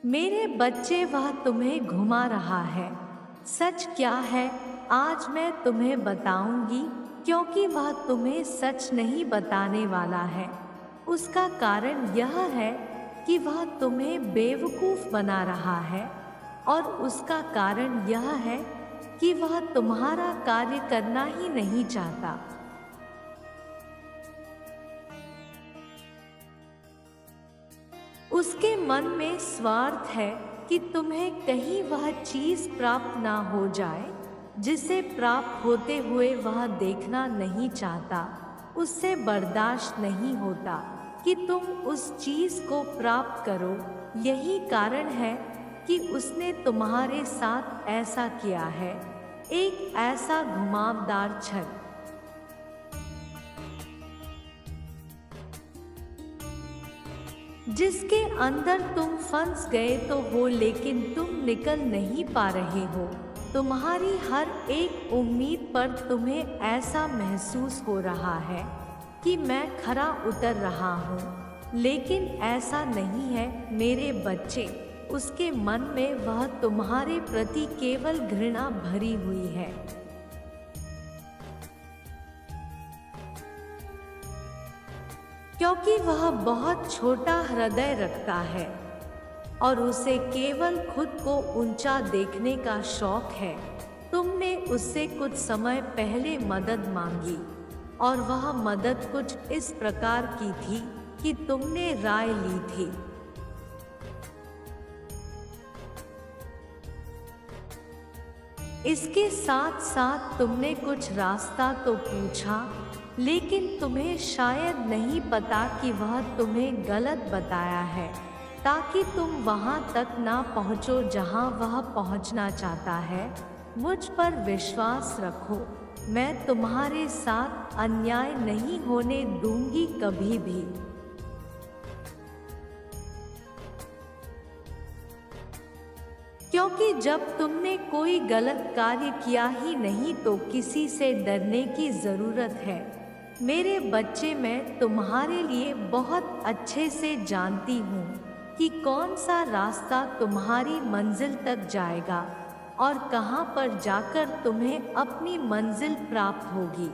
मेरे बच्चे, वह तुम्हें घुमा रहा है। सच क्या है, आज मैं तुम्हें बताऊंगी, क्योंकि वह तुम्हें सच नहीं बताने वाला है। उसका कारण यह है कि वह तुम्हें बेवकूफ बना रहा है, और उसका कारण यह है कि वह तुम्हारा कार्य करना ही नहीं चाहता। उसके मन में स्वार्थ है कि तुम्हें कहीं वह चीज प्राप्त ना हो जाए जिसे प्राप्त होते हुए वह देखना नहीं चाहता। उससे बर्दाश्त नहीं होता कि तुम उस चीज को प्राप्त करो। यही कारण है कि उसने तुम्हारे साथ ऐसा किया है, एक ऐसा घुमावदार छल जिसके अंदर तुम फंस गए तो हो, लेकिन तुम निकल नहीं पा रहे हो। तुम्हारी हर एक उम्मीद पर तुम्हें ऐसा महसूस हो रहा है कि मैं खरा उतर रहा हूँ, लेकिन ऐसा नहीं है मेरे बच्चे। उसके मन में वह तुम्हारे प्रति केवल घृणा भरी हुई है। क्योंकि वह बहुत छोटा हृदय रखता है और उसे केवल खुद को ऊंचा देखने का शौक है। तुमने उससे कुछ समय पहले मदद मांगी, और वह मदद कुछ इस प्रकार की थी कि तुमने राय ली थी। इसके साथ साथ तुमने कुछ रास्ता तो पूछा, लेकिन तुम्हें शायद नहीं पता कि वह तुम्हें गलत बताया है, ताकि तुम वहां तक ना पहुंचो जहां वह पहुंचना चाहता है। मुझ पर विश्वास रखो, मैं तुम्हारे साथ अन्याय नहीं होने दूंगी कभी भी। क्योंकि जब तुमने कोई गलत कार्य किया ही नहीं तो किसी से डरने की जरूरत है। मेरे बच्चे, मैं तुम्हारे लिए बहुत अच्छे से जानती हूँ कि कौन सा रास्ता तुम्हारी मंजिल तक जाएगा और कहाँ पर जाकर तुम्हें अपनी मंजिल प्राप्त होगी।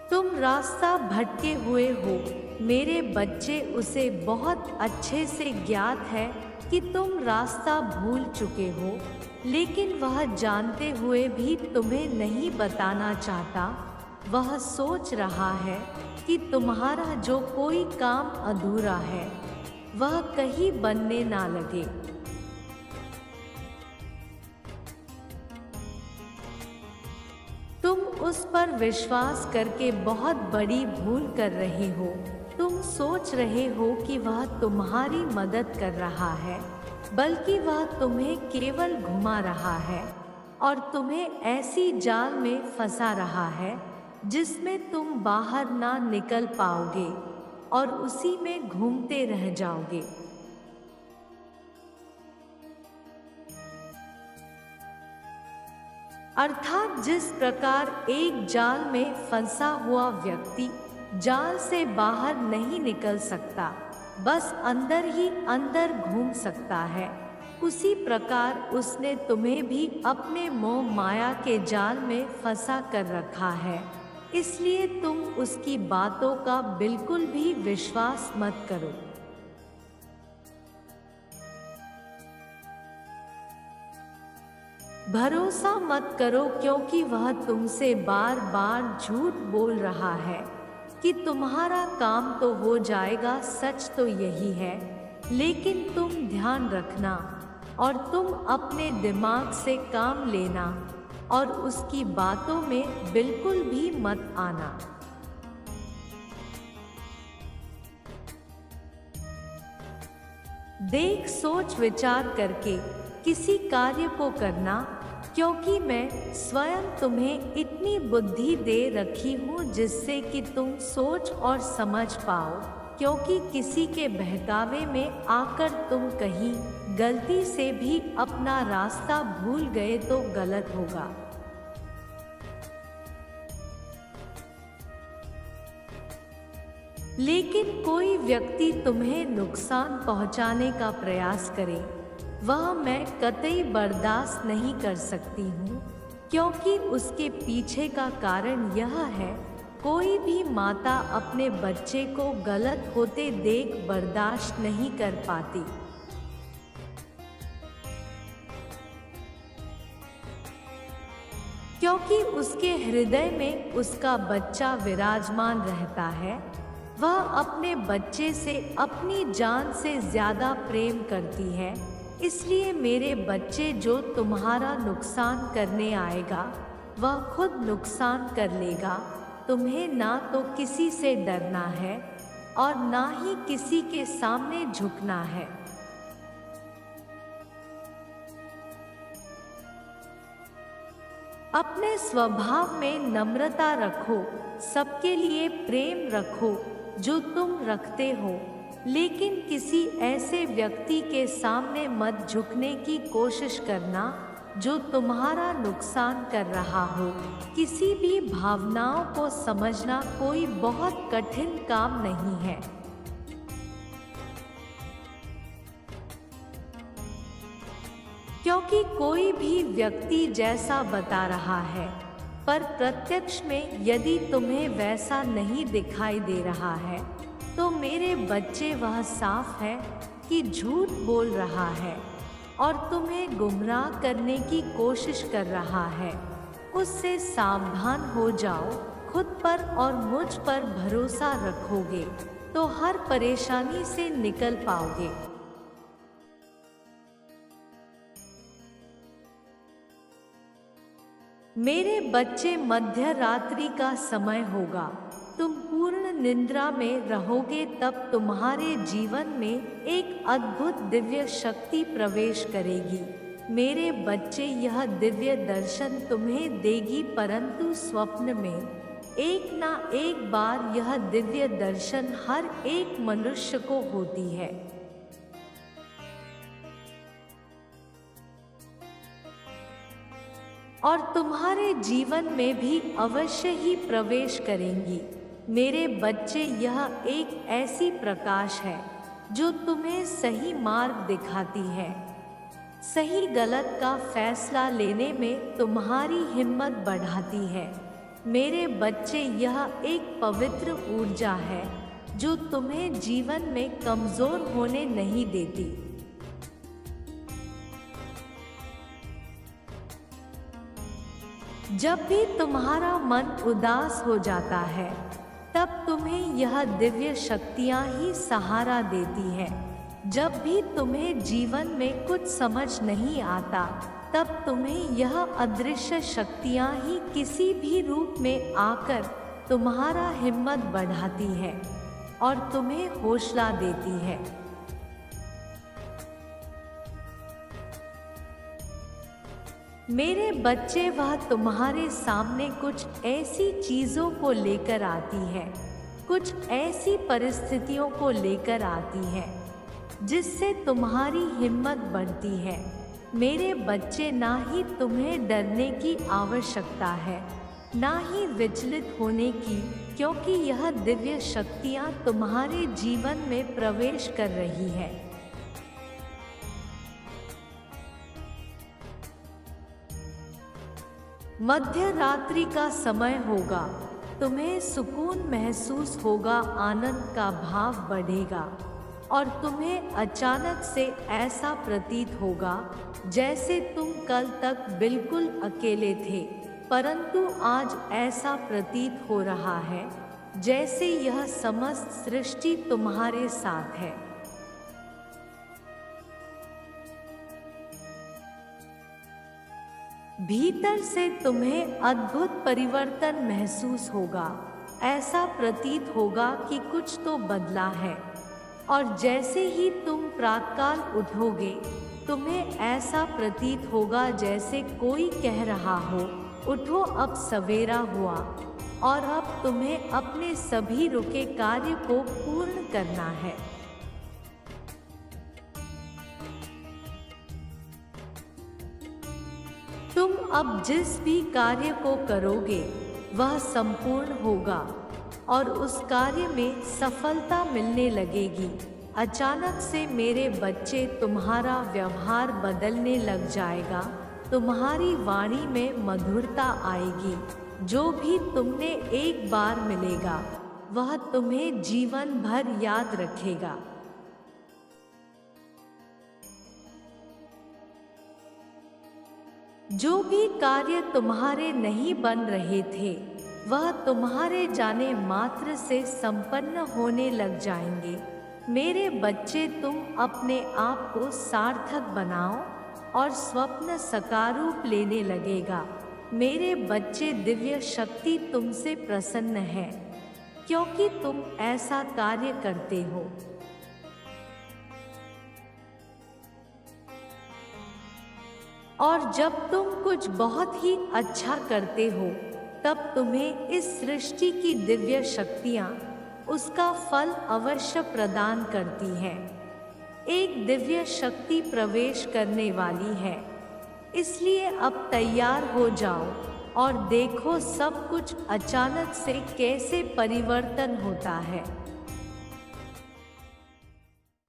तुम रास्ता भटके हुए हो मेरे बच्चे। उसे बहुत अच्छे से ज्ञात है कि तुम रास्ता भूल चुके हो, लेकिन वह जानते हुए भी तुम्हें नहीं बताना चाहता। वह सोच रहा है कि तुम्हारा जो कोई काम अधूरा है वह कहीं बनने ना लगे। तुम उस पर विश्वास करके बहुत बड़ी भूल कर रहे हो। तुम सोच रहे हो कि वह तुम्हारी मदद कर रहा है, बल्कि वह तुम्हें केवल घुमा रहा है और तुम्हें ऐसी जाल में फंसा रहा है जिसमें तुम बाहर ना निकल पाओगे और उसी में घूमते रह जाओगे। अर्थात जिस प्रकार एक जाल में फंसा हुआ व्यक्ति जाल से बाहर नहीं निकल सकता, बस अंदर ही अंदर घूम सकता है, उसी प्रकार उसने तुम्हें भी अपने मोह माया के जाल में फंसा कर रखा है। इसलिए तुम उसकी बातों का बिल्कुल भी विश्वास मत करो। भरोसा मत करो, क्योंकि वह तुमसे बार बार झूठ बोल रहा है कि तुम्हारा काम तो हो जाएगा। सच तो यही है, लेकिन तुम ध्यान रखना और तुम अपने दिमाग से काम लेना और उसकी बातों में बिल्कुल भी मत आना। देख सोच विचार करके किसी कार्य को करना, क्योंकि मैं स्वयं तुम्हें इतनी बुद्धि दे रखी हूँ जिससे कि तुम सोच और समझ पाओ। क्योंकि किसी के बहकावे में आकर तुम कहीं गलती से भी अपना रास्ता भूल गए तो गलत होगा। लेकिन कोई व्यक्ति तुम्हें नुकसान पहुंचाने का प्रयास करे, वह मैं कतई बर्दाश्त नहीं कर सकती हूँ, क्योंकि उसके पीछे का कारण यह है, कोई भी माता अपने बच्चे को गलत होते देख बर्दाश्त नहीं कर पाती। क्योंकि उसके हृदय में उसका बच्चा विराजमान रहता है, वह अपने बच्चे से अपनी जान से ज्यादा प्रेम करती है। इसलिए मेरे बच्चे जो तुम्हारा नुकसान करने आएगा, वह खुद नुकसान कर लेगा। तुम्हें ना तो किसी से डरना है और ना ही किसी के सामने झुकना है। अपने स्वभाव में नम्रता रखो, सबके लिए प्रेम रखो जो तुम रखते हो, लेकिन किसी ऐसे व्यक्ति के सामने मत झुकने की कोशिश करना जो तुम्हारा नुकसान कर रहा हो। किसी भी भावनाओं को समझना कोई बहुत कठिन काम नहीं है। क्योंकि कोई भी व्यक्ति जैसा बता रहा है, पर प्रत्यक्ष में यदि तुम्हें वैसा नहीं दिखाई दे रहा है, तो मेरे बच्चे वह साफ है कि झूठ बोल रहा है और तुम्हें गुमराह करने की कोशिश कर रहा है। उससे सावधान हो जाओ। खुद पर और मुझ पर भरोसा रखोगे तो हर परेशानी से निकल पाओगे। मेरे बच्चे, मध्य रात्रि का समय होगा, तुम पूर्ण निद्रा में रहोगे, तब तुम्हारे जीवन में एक अद्भुत दिव्य शक्ति प्रवेश करेगी। मेरे बच्चे, यह दिव्य दर्शन तुम्हें देगी, परंतु स्वप्न में। एक ना एक बार यह दिव्य दर्शन हर एक मनुष्य को होती है। और तुम्हारे जीवन में भी अवश्य ही प्रवेश करेंगी। मेरे बच्चे, यह एक ऐसी प्रकाश है जो तुम्हें सही मार्ग दिखाती है। सही गलत का फैसला लेने में तुम्हारी हिम्मत बढ़ाती है। मेरे बच्चे, यह एक पवित्र ऊर्जा है जो तुम्हें जीवन में कमजोर होने नहीं देती। जब भी तुम्हारा मन उदास हो जाता है, तब तुम्हें यह दिव्य शक्तियाँ ही सहारा देती है। जब भी तुम्हें जीवन में कुछ समझ नहीं आता, तब तुम्हें यह अदृश्य शक्तियाँ ही किसी भी रूप में आकर तुम्हारा हिम्मत बढ़ाती है और तुम्हें हौसला देती है। मेरे बच्चे, वह तुम्हारे सामने कुछ ऐसी चीज़ों को लेकर आती है, कुछ ऐसी परिस्थितियों को लेकर आती है जिससे तुम्हारी हिम्मत बढ़ती है। मेरे बच्चे, ना ही तुम्हें डरने की आवश्यकता है, ना ही विचलित होने की, क्योंकि यह दिव्य शक्तियाँ तुम्हारे जीवन में प्रवेश कर रही है। मध्य रात्रि का समय होगा, तुम्हें सुकून महसूस होगा, आनंद का भाव बढ़ेगा और तुम्हें अचानक से ऐसा प्रतीत होगा जैसे तुम कल तक बिल्कुल अकेले थे, परंतु आज ऐसा प्रतीत हो रहा है जैसे यह समस्त सृष्टि तुम्हारे साथ है। भीतर से तुम्हें अद्भुत परिवर्तन महसूस होगा। ऐसा प्रतीत होगा कि कुछ तो बदला है। और जैसे ही तुम प्रातःकाल उठोगे, तुम्हें ऐसा प्रतीत होगा जैसे कोई कह रहा हो, उठो अब सवेरा हुआ और अब तुम्हें अपने सभी रुके कार्य को पूर्ण करना है। तुम अब जिस भी कार्य को करोगे वह संपूर्ण होगा। और उस कार्य में सफलता मिलने लगेगी। अचानक से मेरे बच्चे तुम्हारा व्यवहार बदलने लग जाएगा, तुम्हारी वाणी में मधुरता आएगी। जो भी तुमने एक बार मिलेगा वह तुम्हें जीवन भर याद रखेगा। जो भी कार्य तुम्हारे नहीं बन रहे थे वह तुम्हारे जाने मात्र से संपन्न होने लग जाएंगे। मेरे बच्चे, तुम अपने आप को सार्थक बनाओ और स्वप्न साकार रूप लेने लगेगा। मेरे बच्चे, दिव्य शक्ति तुमसे प्रसन्न है क्योंकि तुम ऐसा कार्य करते हो। और जब तुम कुछ बहुत ही अच्छा करते हो तब तुम्हें इस सृष्टि की दिव्य शक्तियाँ उसका फल अवश्य प्रदान करती हैं। एक दिव्य शक्ति प्रवेश करने वाली है, इसलिए अब तैयार हो जाओ और देखो सब कुछ अचानक से कैसे परिवर्तन होता है।